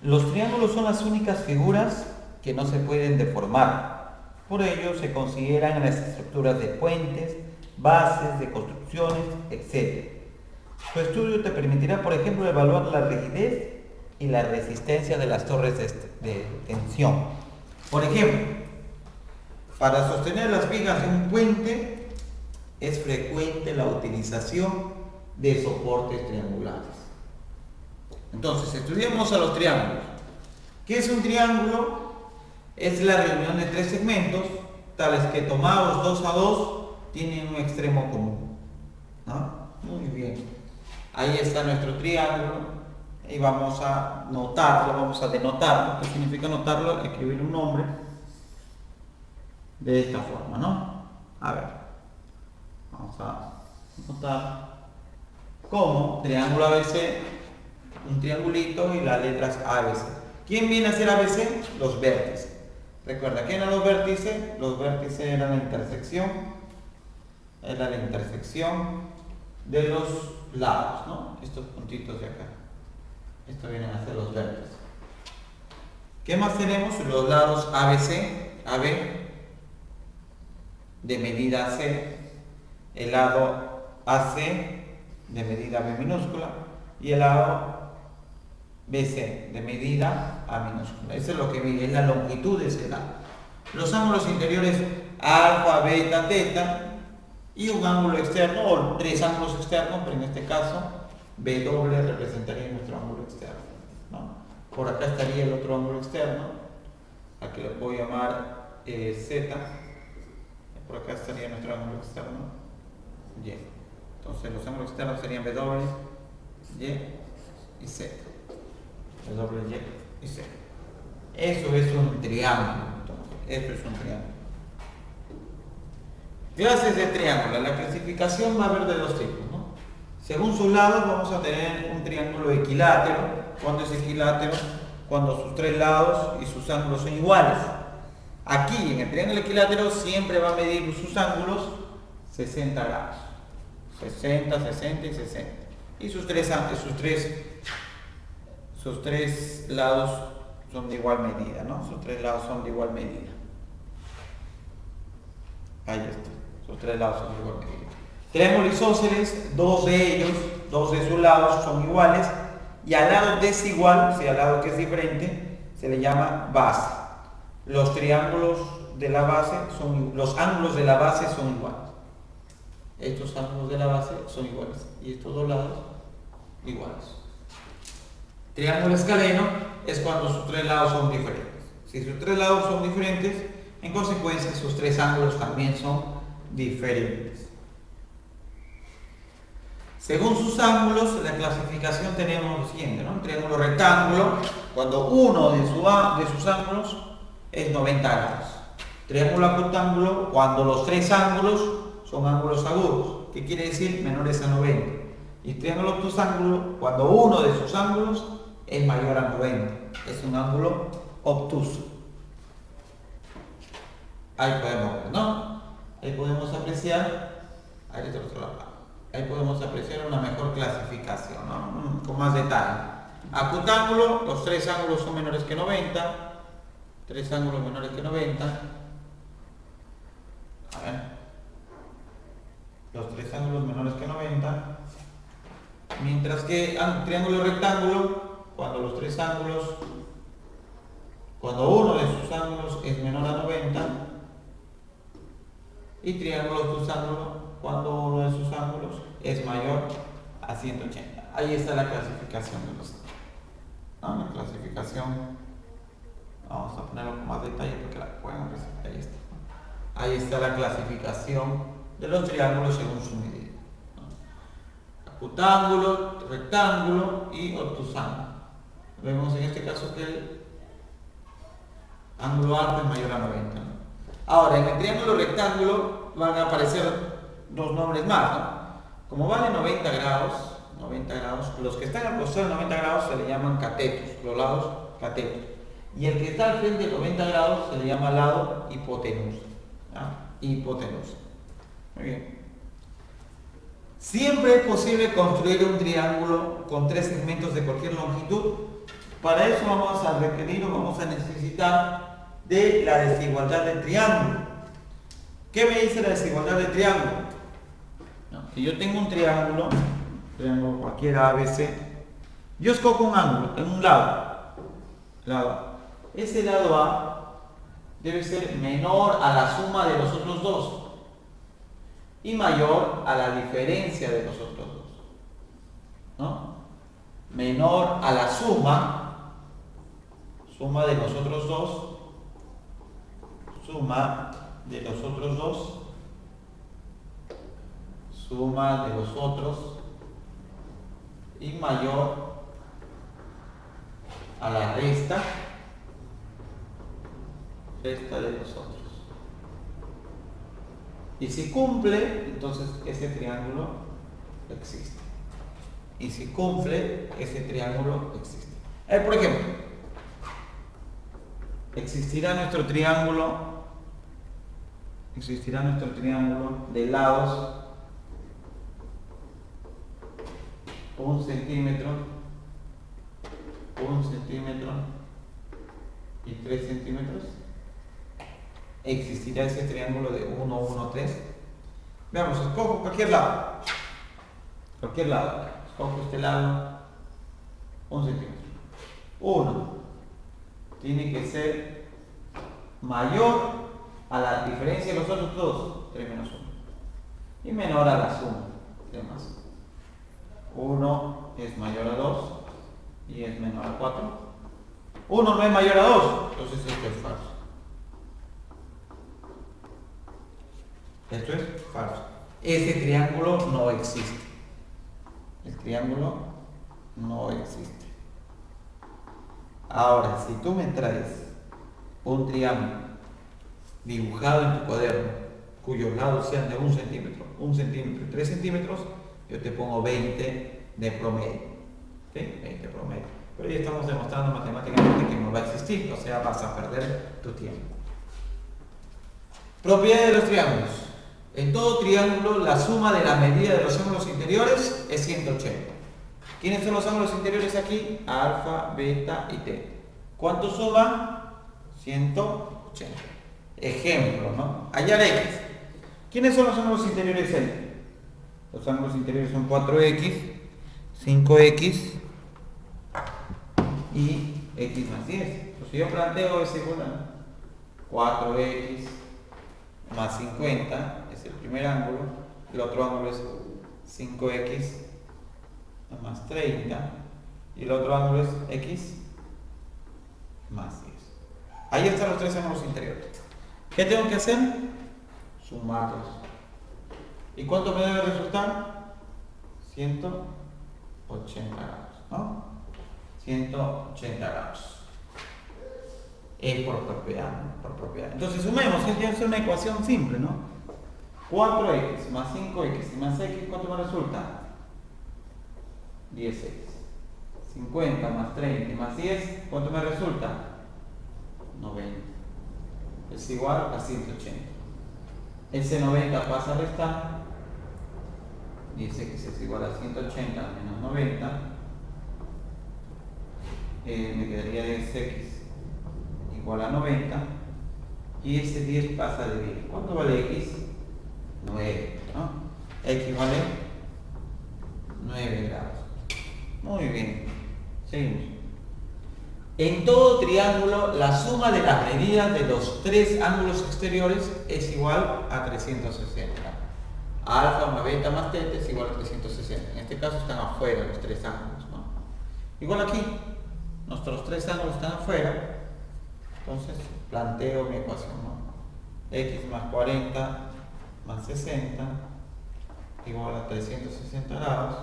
Los triángulos son las únicas figuras que no se pueden deformar. Por ello se consideran en las estructuras de puentes, bases, de construcciones, etc. Su estudio te permitirá, por ejemplo, evaluar la rigidez y la resistencia de las torres de tensión. Por ejemplo, para sostener las vigas de un puente es frecuente la utilización de soportes triangulares. Entonces, estudiemos a los triángulos. ¿Qué es un triángulo? Es la reunión de tres segmentos, tales que tomados 2 a 2 tienen un extremo común, ¿no? Muy bien. Ahí está nuestro triángulo y vamos a notarlo, vamos a denotarlo. ¿Qué significa notarlo? Escribir un nombre de esta forma, ¿no? A ver, vamos a notar como triángulo ABC, un triangulito y las letras ABC. ¿Quién viene a ser ABC? Los vértices. Recuerda, ¿qué eran los vértices? Los vértices eran la intersección, de los lados, ¿no? Estos puntitos de acá. Esto vienen a ser los vértices. ¿Qué más tenemos? Los lados ABC, AB, de medida C, el lado AC, de medida B minúscula, y el lado BC, de medida A minúscula. Eso es lo que mide, es la longitud de ese lado. Los ángulos interiores alfa, beta, teta, y un ángulo externo, o tres ángulos externos, pero en este caso W representaría nuestro ángulo externo, ¿no? Por acá estaría el otro ángulo externo, al que le puedo llamar Z. Por acá estaría nuestro ángulo externo, Y. Entonces los ángulos externos serían W, Y y Z. W, Y y Z. Eso es un triángulo. Entonces, esto es un triángulo. Clases de triángulo. La clasificación va a haber de dos tipos, ¿no? Según sus lados vamos a tener un triángulo equilátero. ¿Cuándo es equilátero? Cuando sus tres lados y sus ángulos son iguales. Aquí en el triángulo equilátero siempre va a medir sus ángulos 60 grados. 60, 60 y 60. Y sus tres lados son de igual medida, ¿no? Sus tres lados son de igual medida. Ahí está. Sus tres lados son de igual medida. Triángulo isósceles, dos de sus lados son iguales, y al lado desigual, o sea, al lado que es diferente, se le llama base. Los triángulos de la base los ángulos de la base son iguales. Estos ángulos de la base son iguales y estos dos lados iguales. Triángulo escaleno es cuando sus tres lados son diferentes. Si sus tres lados son diferentes, en consecuencia sus tres ángulos también son diferentes. Según sus ángulos, la clasificación tenemos lo siguiente, ¿no? Un triángulo rectángulo, cuando uno de sus ángulos es 90 grados. Triángulo acutángulo, cuando los tres ángulos son ángulos agudos, que quiere decir menores a 90. Y triángulo obtusángulo, cuando uno de sus ángulos es mayor a 90. Es un ángulo obtuso. Ahí podemos ver, ¿no? Ahí podemos apreciar, ahí podemos apreciar una mejor clasificación, ¿no? Con más detalle. Acutángulo, los tres ángulos son menores que 90. Tres ángulos menores que 90. A ver. Los tres ángulos menores que 90. Mientras que triángulo rectángulo, cuando uno de sus ángulos es menor a 90. Y triángulo obtusángulo, cuando uno de sus ángulos es mayor a 180. Ahí está la clasificación de los ángulos. La clasificación, vamos a ponerlo con más detalle porque la pueden ver. Ahí está. Ahí está la clasificación de los triángulos según su medida. Acutángulo, rectángulo y obtusángulo. Vemos en este caso que el ángulo alto es mayor a 90. ¿no? Ahora, en el triángulo rectángulo van a aparecer dos nombres más, ¿no? Como vale 90 grados, los que están al costado de 90 grados se le llaman catetos, los lados catetos. Y el que está al frente de 90 grados se le llama lado hipotenusa. Hipotenusa. Muy bien. Siempre es posible construir un triángulo con tres segmentos de cualquier longitud Para eso vamos a requerir o vamos a necesitar de la desigualdad del triángulo. ¿Qué me dice la desigualdad del triángulo? No, si yo tengo un triángulo cualquiera ABC, yo escojo un ángulo en un lado. Ese lado A debe ser menor a la suma de los otros dos y mayor a la diferencia de los otros dos, ¿no? Menor a la suma de los otros dos, suma de los otros y mayor a la resta de los otros. Y si cumple, entonces ese triángulo existe. Y si cumple, ese triángulo existe. Por ejemplo, existirá nuestro triángulo de lados 1 centímetro y 3 centímetros. Existirá ese triángulo de 1, 1, 3. Veamos, escojo cualquier lado. Escojo este lado 1 centímetro. 1 tiene que ser mayor a la diferencia de los otros dos, 3 menos 1, y menor a la suma de más. 1 es mayor a 2 y es menor a 4. 1 no es mayor a 2, entonces esto es falso. Esto es falso. Ese triángulo no existe. El triángulo no existe. Ahora, si tú me traes un triángulo dibujado en tu cuaderno, cuyos lados sean de 1 centímetro, 3 centímetros, yo te pongo 20 de promedio. ¿Sí? 20 promedio. Pero ya estamos demostrando matemáticamente que no va a existir, o sea, vas a perder tu tiempo. Propiedades de los triángulos. En todo triángulo, la suma de la medida de los ángulos interiores es 180. ¿Quiénes son los ángulos interiores aquí? Alfa, beta y teta. ¿Cuánto suma? 180. Ejemplo, ¿no? Hallar X. ¿Quiénes son los ángulos interiores L? Los ángulos interiores son 4X, 5X y X más 10. Pues si yo planteo ese igual a 4X más 50, es el primer ángulo. El otro ángulo es 5X más 30 y el otro ángulo es X más 10. Ahí están los tres ángulos interiores. ¿Qué tengo que hacer? Sumarlos. ¿Y cuánto me debe resultar? 180 grados, ¿no? 180 grados. Es por propiedad. Entonces sumemos, es una ecuación simple, ¿no? 4x más 5x más x, ¿cuánto me resulta? 10x. 50 más 30 más 10, ¿cuánto me resulta? 90. Es igual a 180. Ese 90 pasa a restar. 10x es igual a 180 menos 90. Me quedaría 10x igual a 90. Y ese 10 pasa de 10. ¿Cuánto vale x? 9, ¿no? X vale 9 grados. Muy bien. Seguimos. En todo triángulo, la suma de las medidas de los tres ángulos exteriores es igual a 360. Alfa más beta más teta es igual a 360. En este caso están afuera los tres ángulos, ¿no? Igual aquí, nuestros tres ángulos están afuera. Entonces planteo mi ecuación, ¿no? X más 40 más 60 igual a 360 grados.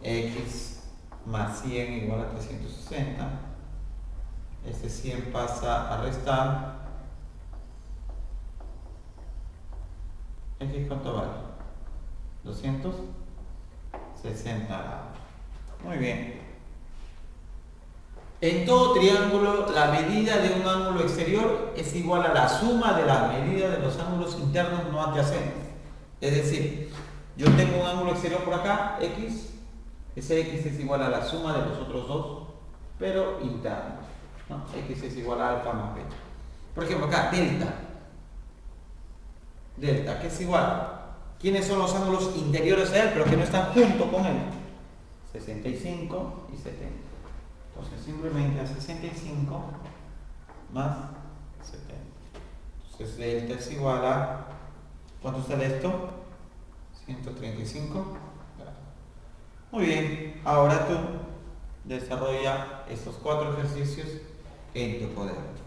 X más 100 igual a 360. Este 100 pasa a restar. X ¿cuánto vale? 260 grados. Muy bien. En todo triángulo, la medida de un ángulo exterior es igual a la suma de la medida de los ángulos internos no adyacentes. Es decir, yo tengo un ángulo exterior por acá, X, Ese x es igual a la suma de los otros dos, pero interno, ¿no? X es igual a alfa más beta. Por ejemplo, acá, delta. Delta, que es igual. ¿Quiénes son los ángulos interiores a él, pero que no están junto con él? 65 y 70. Entonces, simplemente a 65 más 70. Entonces, delta es igual a... ¿Cuánto sale esto? 135 grados. Muy bien, ahora tú desarrolla estos 4 ejercicios en tu cuaderno.